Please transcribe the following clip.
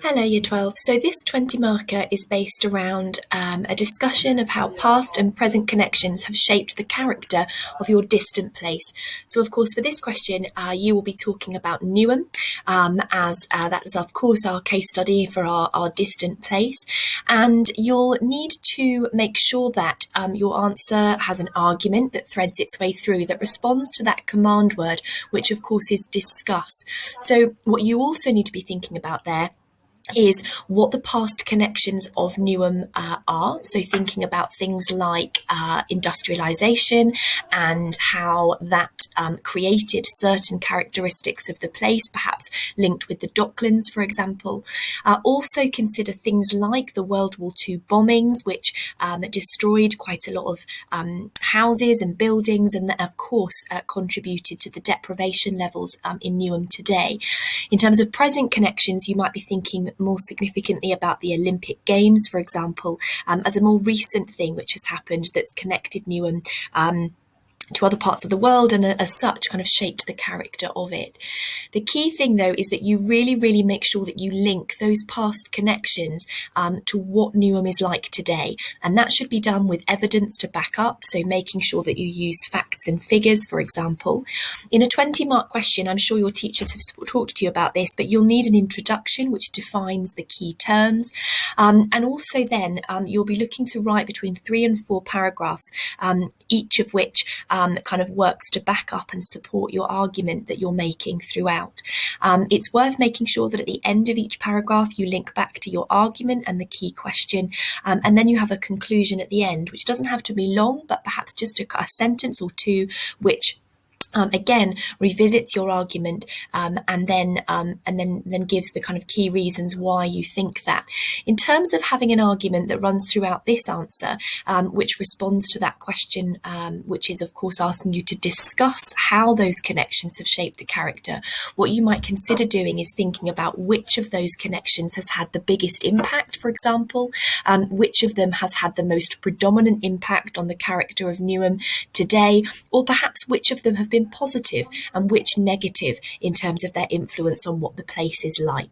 Hello, Year 12. So this 20 marker is based around a discussion of how past and present connections have shaped the character of your distant place. So, of course, for this question, you will be talking about Newham, as that is, of course, our case study for our distant place. And you'll need to make sure that your answer has an argument that threads its way through that responds to that command word, which, of course, is discuss. So, what you also need to be thinking about there is what the past connections of Newham are. So thinking about things like industrialisation and how that created certain characteristics of the place, perhaps linked with the Docklands, for example. Also consider things like the World War II bombings, which destroyed quite a lot of houses and buildings, and that, of course, contributed to the deprivation levels in Newham today. In terms of present connections, you might be thinking more significantly about the Olympic Games, for example, as a more recent thing which has happened that's connected Newham to other parts of the world and as such kind of shaped the character of it. The key thing though is that you really make sure that you link those past connections to what Newham is like today, and that should be done with evidence to back up, so making sure that you use facts and figures, for example. In a 20-mark question, I'm sure your teachers have talked to you about this, but you'll need an introduction which defines the key terms, and also then you'll be looking to write between 3 and 4 paragraphs, each of which kind of works to back up and support your argument that you're making throughout. It's worth making sure that at the end of each paragraph you link back to your argument and the key question, and then you have a conclusion at the end, which doesn't have to be long, but perhaps just a sentence or two, which again revisits your argument, and then gives the kind of key reasons why you think that. In terms of having an argument that runs throughout this answer, which responds to that question, which is of course asking you to discuss how those connections have shaped the character, what you might consider doing is thinking about which of those connections has had the biggest impact, for example, which of them has had the most predominant impact on the character of Newham today, or perhaps which of them have been positive and which negative in terms of their influence on what the place is like.